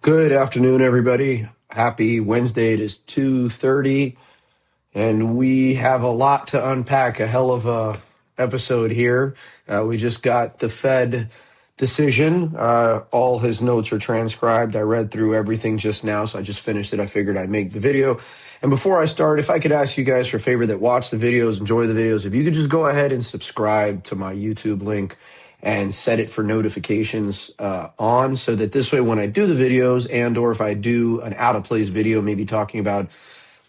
Good afternoon, everybody. Happy Wednesday. It is 2:30, and we have a lot to unpack. A hell of a episode here. We just got the Fed decision. All his notes are transcribed. I read through everything just now, so I just finished it. I figured I'd make the video. And before I start, if I could ask you guys for a favor that watch the videos, enjoy the videos, if you could just go ahead and subscribe to my YouTube link and set it for notifications on, so that this way when I do the videos and or if I do an out of place video, maybe talking about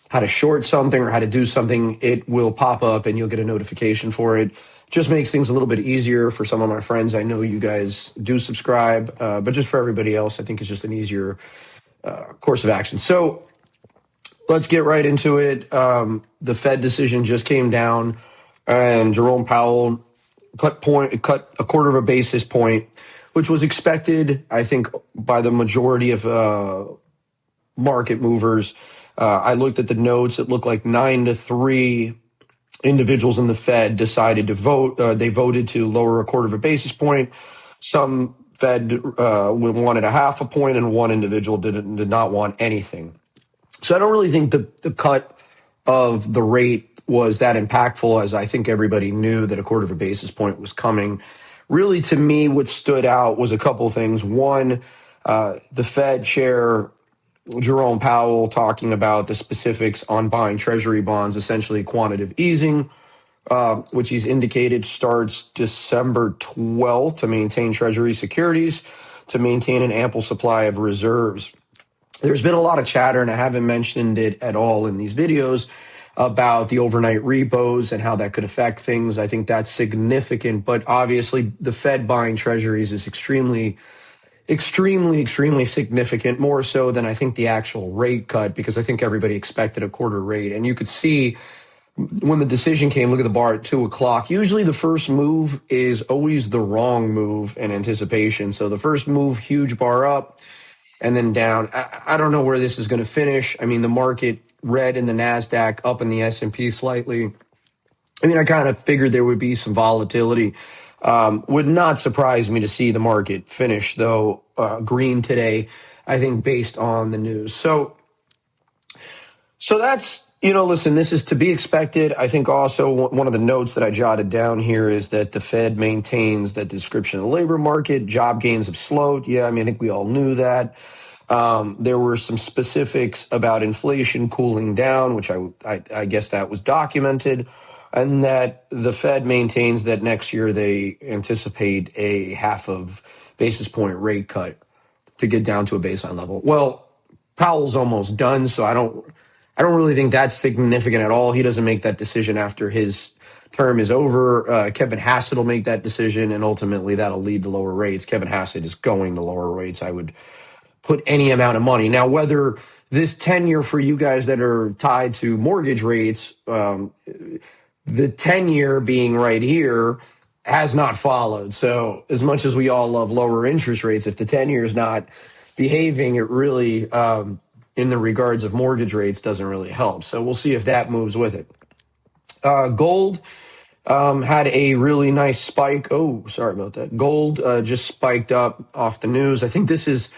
how to short something or how to do something, it will pop up and you'll get a notification for it. Just makes things a little bit easier for some of my friends. I know you guys do subscribe, but just for everybody else, I think it's just an easier course of action. So let's get right into it. The Fed decision just came down, and Jerome Powell cut a quarter of a basis point, which was expected, I think, by the majority of market movers. I looked at the notes. It looked like 9-3 individuals in the Fed decided to vote. They voted to lower a quarter of a basis point. Some Fed wanted a half a point, and one individual did not want anything. So I don't really think the cut of the rate was that impactful, as I think everybody knew that a quarter of a basis point was coming. Really, to me, what stood out was a couple of things. One, the Fed chair, Jerome Powell, talking about the specifics on buying Treasury bonds, essentially quantitative easing, which he's indicated starts December 12th to maintain Treasury securities, to maintain an ample supply of reserves. There's been a lot of chatter, and I haven't mentioned it at all in these videos, about the overnight repos and how that could affect things. I think that's significant, but obviously the Fed buying treasuries is extremely significant, more so than I think the actual rate cut, because I think everybody expected a quarter rate. And you could see when the decision came, look at the bar at 2:00. Usually the first move is always the wrong move in anticipation. So the first move, huge bar up and then down. I don't know where this is going to finish. I mean, the market red in the NASDAQ, up in the S&P slightly. I mean, I kind of figured there would be some volatility. Would not surprise me to see the market finish, though, green today, I think, based on the news. So that's, listen, this is to be expected. I think also one of the notes that I jotted down here is that the Fed maintains that description of the labor market. Job gains have slowed. Yeah, I mean, I think we all knew that. There were some specifics about inflation cooling down, which I guess that was documented, and that the Fed maintains that next year they anticipate a half of basis point rate cut to get down to a baseline level. Well, Powell's almost done, so I don't really think that's significant at all. He doesn't make that decision after his term is over. Kevin Hassett will make that decision, and ultimately that'll lead to lower rates. Kevin Hassett is going to lower rates. I would put any amount of money. Now, whether this 10-year for you guys that are tied to mortgage rates, the 10-year being right here has not followed. So as much as we all love lower interest rates, if the 10-year is not behaving, it really, in the regards of mortgage rates, doesn't really help. So we'll see if that moves with it. Gold had a really nice spike. Oh, sorry about that. Gold just spiked up off the news. I think this is,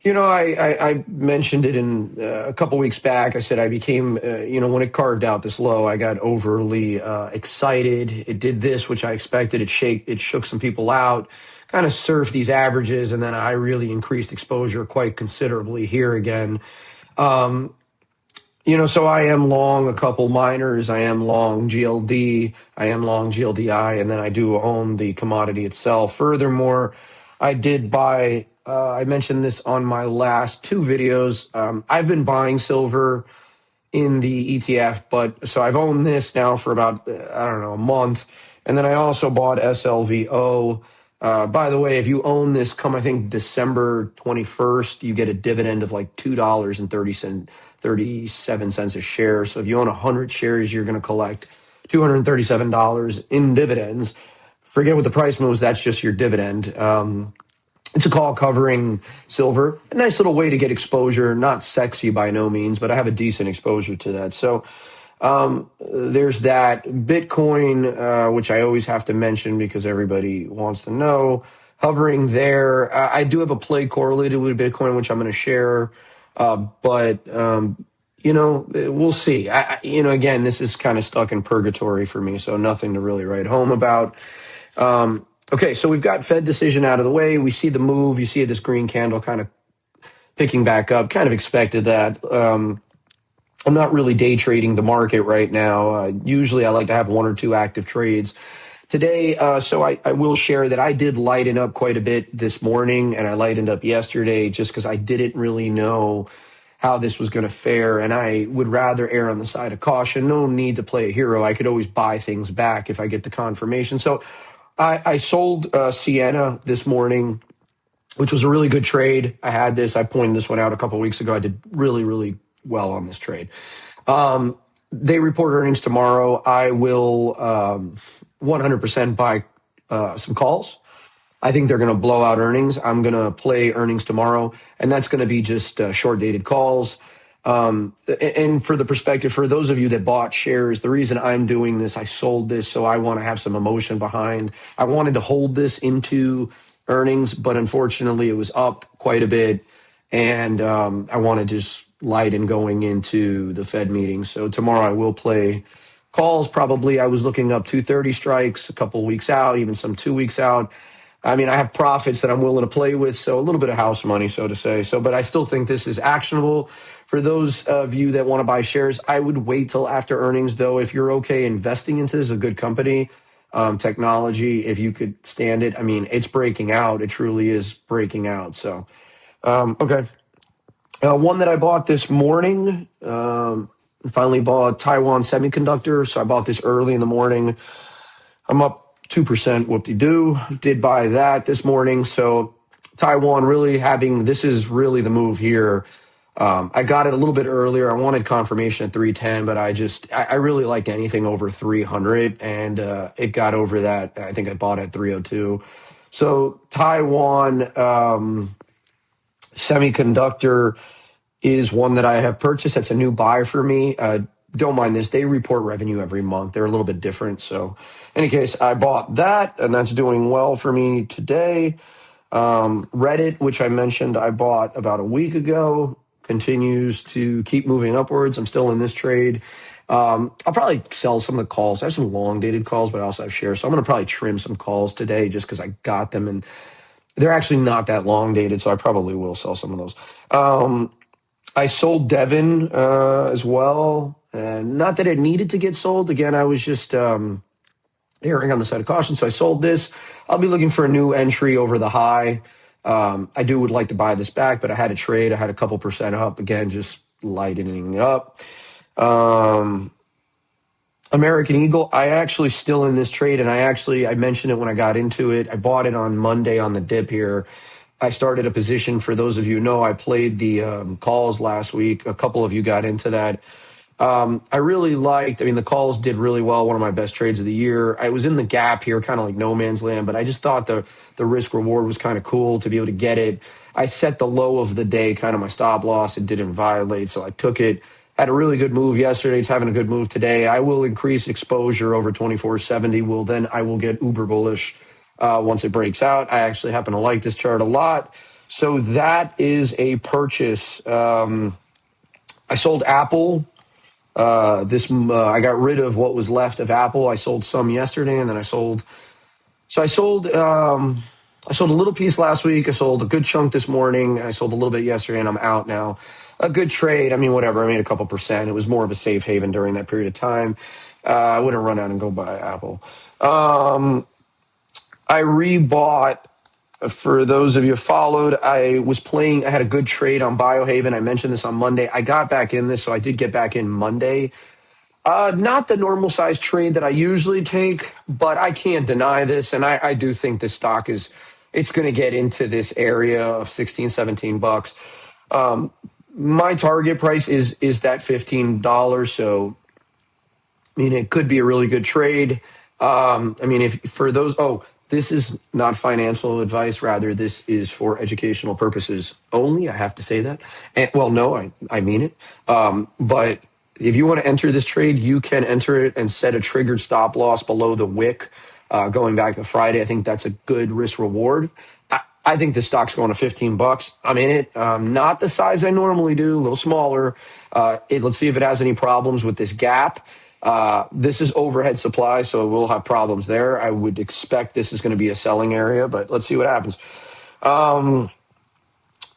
I mentioned it in a couple weeks back. I said I became, when it carved out this low, I got overly excited. It did this, which I expected. It shook some people out, kind of surfed these averages, and then I really increased exposure quite considerably here again. So I am long a couple miners. I am long GLD. I am long GLDI, and then I do own the commodity itself. Furthermore, I did buy, I mentioned this on my last two videos. I've been buying silver in the ETF, but so I've owned this now for about, a month. And then I also bought SLVO. By the way, if you own this come, I think, December 21st, you get a dividend of like $2.37 a share. So if you own 100 shares, you're going to collect $237 in dividends. Forget what the price moves. That's just your dividend. It's a call covering silver. A nice little way to get exposure. Not sexy by no means, but I have a decent exposure to that. So there's that. Bitcoin, which I always have to mention because everybody wants to know, hovering there. I do have a play correlated with Bitcoin, which I'm going to share. But we'll see. Again, this is kind of stuck in purgatory for me, so nothing to really write home about. Okay, so we've got Fed decision out of the way. We see the move. You see this green candle kind of picking back up. Kind of expected that. I'm not really day trading the market right now. Usually I like to have one or two active trades. Today, so I will share that I did lighten up quite a bit this morning, and I lightened up yesterday just because I didn't really know how this was going to fare, and I would rather err on the side of caution. No need to play a hero. I could always buy things back if I get the confirmation. So I sold Sienna this morning, which was a really good trade. I pointed this one out a couple of weeks ago. I did really, really well on this trade. They report earnings tomorrow. I will 100% buy some calls. I think they're going to blow out earnings. I'm going to play earnings tomorrow, and that's going to be just short-dated calls. And for the perspective, for those of you that bought shares, the reason I'm doing this, I sold this, so I want to have some emotion behind. I wanted to hold this into earnings, but unfortunately it was up quite a bit, and I want to just lighten going into the Fed meeting. So tomorrow I will play calls. Probably I was looking up 230 strikes a couple of weeks out, even some 2 weeks out. I mean, I have profits that I'm willing to play with, so a little bit of house money, so to say. But I still think this is actionable. For those of you that want to buy shares, I would wait till after earnings, though. If you're okay investing into this, a good company, technology, if you could stand it. I mean, it's breaking out. It truly is breaking out. So, okay. One that I bought this morning, finally bought Taiwan Semiconductor. So I bought this early in the morning. I'm up 2%, whoop-de-doo. Did buy that this morning. So Taiwan this is really the move here. I got it a little bit earlier. I wanted confirmation at 310, but I really like anything over 300, and it got over that. I think I bought at 302. So Taiwan Semiconductor is one that I have purchased. That's a new buy for me. Don't mind this. They report revenue every month. They're a little bit different. So in any case, I bought that, and that's doing well for me today. Reddit, which I mentioned I bought about a week ago, continues to keep moving upwards. I'm still in this trade. I'll probably sell some of the calls. I have some long-dated calls, but I also have shares. So I'm going to probably trim some calls today just because I got them, and they're actually not that long-dated, so I probably will sell some of those. I sold Devon as well. Not that it needed to get sold. Again, I was just erring on the side of caution, so I sold this. I'll be looking for a new entry over the high. I would like to buy this back, but I had a trade. I had a couple percent up. Again, just lightening it up. American Eagle, I actually still in this trade, and I mentioned it when I got into it. I bought it on Monday on the dip here. I started a position. For those of you who know, I played the calls last week. A couple of you got into that. I really the calls did really well. One of my best trades of the year. I was in the gap here, kind of like no man's land, but I just thought the risk reward was kind of cool to be able to get it. I set the low of the day, kind of my stop loss. It didn't violate, so I took it. Had a really good move yesterday. It's having a good move today. I will increase exposure over 2470. I will get uber bullish once it breaks out. I actually happen to like this chart a lot. So that is a purchase. I sold Apple. I got rid of what was left of Apple. I sold some yesterday, and then I sold a little piece last week. I sold a good chunk this morning, and I sold a little bit yesterday, and I'm out now. A good trade. I mean, whatever. I made a couple percent. It was more of a safe haven during that period of time. I wouldn't run out and go buy Apple. I rebought. For those of you who followed, I had a good trade on Biohaven. I mentioned this on Monday. I got back in this, so I did get back in Monday. Not the normal size trade that I usually take, but I can't deny this. And I do think this stock it's going to get into this area of 16, 17 bucks. My target price is that $15. So, I mean, it could be a really good trade. This is not financial advice. Rather, this is for educational purposes only. I have to say that. I mean it. But if you want to enter this trade, you can enter it and set a triggered stop loss below the wick. going back to Friday. I think that's a good risk reward. I think the stock's going to $15. I'm in it. Not the size I normally do, a little smaller. Let's see if it has any problems with this gap. This is overhead supply, so we'll have problems there. I would expect this is going to be a selling area, but let's see what happens.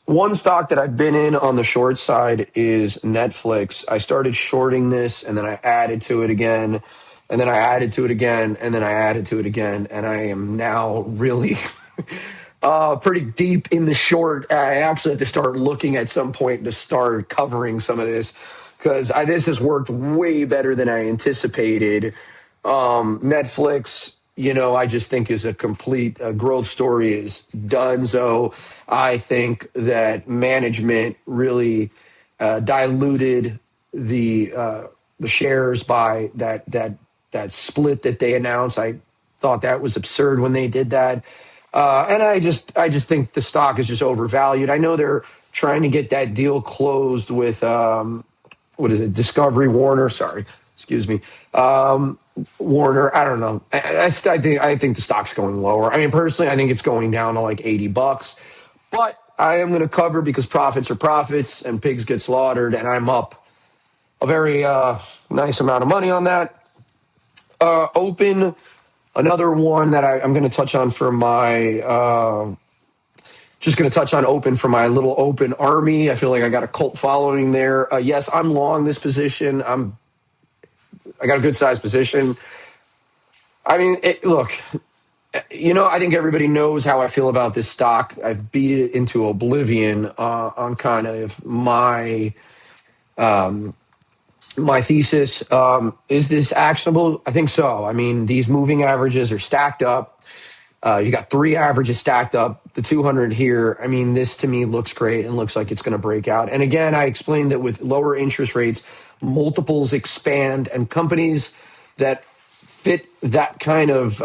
One stock that I've been in on the short side is Netflix. I started shorting this, and then I added to it again, and then I added to it again, and then I added to it again, and I am now really pretty deep in the short. I actually have to start looking at some point to start covering some of this because this has worked way better than I anticipated. Netflix, I just think is a complete growth story is donezo. I think that management really diluted the shares by that split that they announced. I thought that was absurd when they did that. And I just think the stock is just overvalued. I know they're trying to get that deal closed with what is it, Discovery Warner? Sorry, excuse me, Warner. I don't know. I think the stock's going lower. I mean, personally, I think it's going down to like $80. But I am going to cover because profits are profits, and pigs get slaughtered, and I'm up a very nice amount of money on that. Open. Another one that I'm going to touch on for my, just going to touch on open for my little open army. I feel like I got a cult following there. Yes, I'm long this position. I got a good size position. I mean, look, I think everybody knows how I feel about this stock. I've beat it into oblivion on kind of my thesis. Is this actionable? I think so. I mean, these moving averages are stacked up. You got three averages stacked up, the 200 here. I mean, this to me looks great and looks like it's going to break out. And again, I explained that with lower interest rates, multiples expand, and companies that fit that kind of,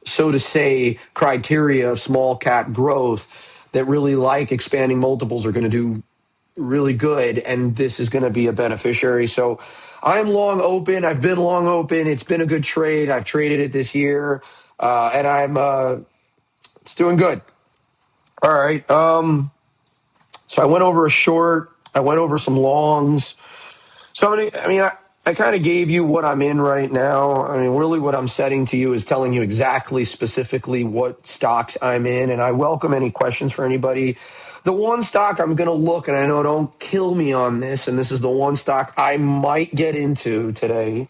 so to say, criteria of small cap growth that really like expanding multiples are going to do really good, and this is going to be a beneficiary. So I'm long open. I've been long open. It's been a good trade. I've traded it this year, and it's doing good. All right. So I went over a short. I went over some longs. So I kind of gave you what I'm in right now. I mean, really what I'm setting to you is telling you exactly specifically what stocks I'm in, and I welcome any questions for anybody. The one stock I'm going to look, and I know don't kill me on this, and this is the one stock I might get into today.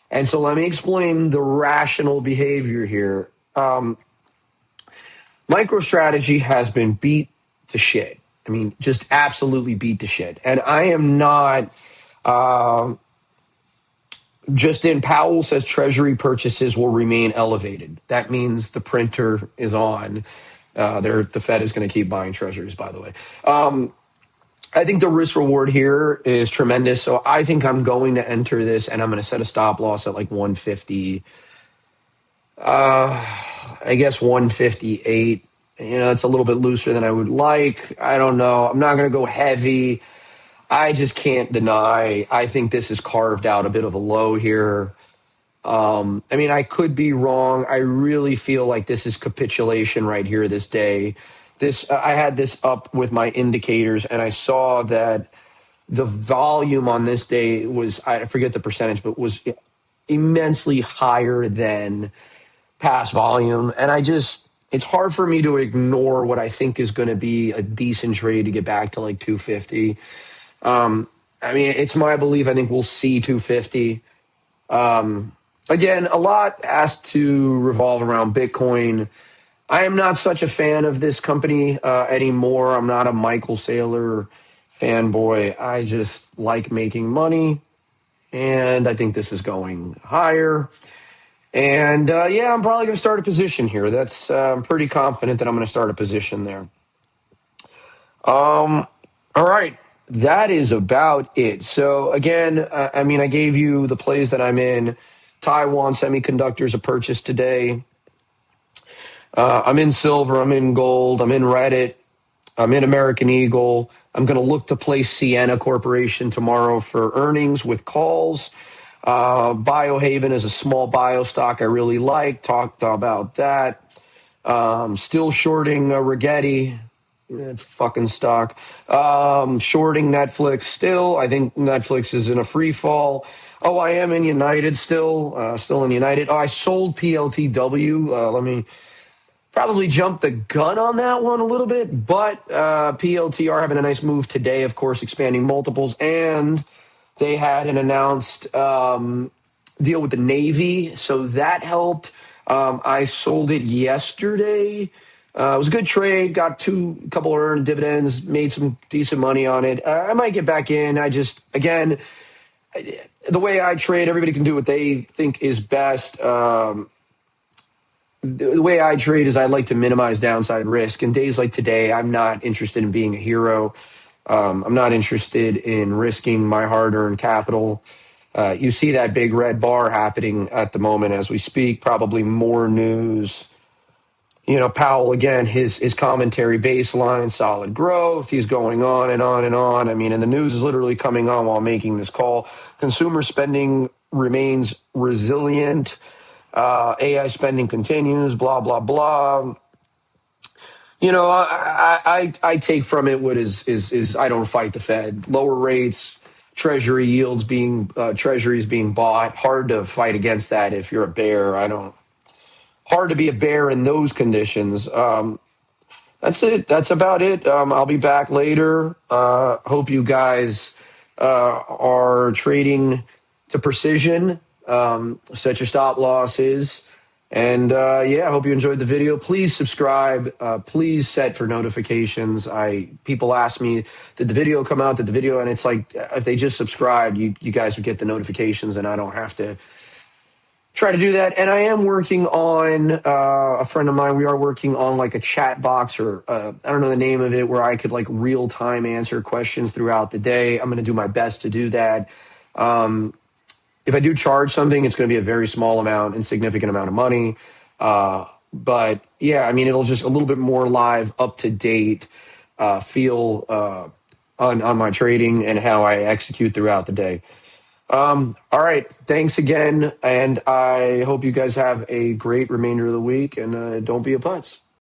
And so let me explain the rational behavior here. MicroStrategy has been beat to shit. I mean, just absolutely beat to shit. And I am not just in. Powell says Treasury purchases will remain elevated. That means the printer is on. The Fed is going to keep buying treasuries, by the way. I think the risk reward here is tremendous. So I think I'm going to enter this, and I'm going to set a stop loss at like 150. I guess 158. It's a little bit looser than I would like. I don't know. I'm not going to go heavy. I just can't deny. I think this has carved out a bit of a low here. I could be wrong. I really feel like this is capitulation right here this day. I had this up with my indicators, and I saw that the volume on this day was, I forget the percentage, but was immensely higher than past volume. And it's hard for me to ignore what I think is going to be a decent trade to get back to like 250. It's my belief. I think we'll see 250. Again, a lot has to revolve around Bitcoin. I am not such a fan of this company anymore. I'm not a Michael Saylor fanboy. I just like making money, and I think this is going higher. And I'm probably going to start a position here. I'm pretty confident that I'm going to start a position there. All right. That is about it. So again, I gave you the plays that I'm in. Taiwan Semiconductor is a purchase today. I'm in silver. I'm in gold. I'm in Reddit. I'm in American Eagle. I'm going to look to play Sienna Corporation tomorrow for earnings with calls. Biohaven is a small bio stock I really like. Talked about that. Still shorting Rigetti, that fucking stock. Shorting Netflix still. I think Netflix is in a free fall. Oh, I am in United still. Still in United. Oh, I sold PLTW. Let me probably jump the gun on that one a little bit, but PLTR having a nice move today, of course, expanding multiples, and they had an announced deal with the Navy, so that helped. I sold it yesterday. It was a good trade. Got couple earned dividends, made some decent money on it. I might get back in. I just, again, the way I trade, everybody can do what they think is best. The way I trade is I like to minimize downside risk. In days like today, I'm not interested in being a hero. I'm not interested in risking my hard-earned capital. You see that big red bar happening at the moment as we speak. Probably more news. Powell, again, his commentary baseline, solid growth. He's going on and on and on. I mean, and the news is literally coming on while making this call. Consumer spending remains resilient. AI spending continues, blah, blah, blah. I take from it what is I don't fight the Fed. Lower rates, Treasury yields treasuries being bought. Hard to fight against that if you're a bear. Hard to be a bear in those conditions. That's it. That's about it. I'll be back later. Hope you guys are trading to precision. Set your stop losses. And I hope you enjoyed the video. Please subscribe. Please set for notifications. People ask me, did the video come out? Did the video? And it's like, if they just subscribe, you guys would get the notifications and I don't have to try to do that. And I am working on, a friend of mine, we are working on like a chat box or I don't know the name of it, where I could like real time answer questions throughout the day. I'm going to do my best to do that. If I do charge something, it's going to be a very small amount, insignificant amount of money. But yeah, I mean, it'll just a little bit more live, up to date feel on my trading and how I execute throughout the day. All right. Thanks again. And I hope you guys have a great remainder of the week, and don't be a putz.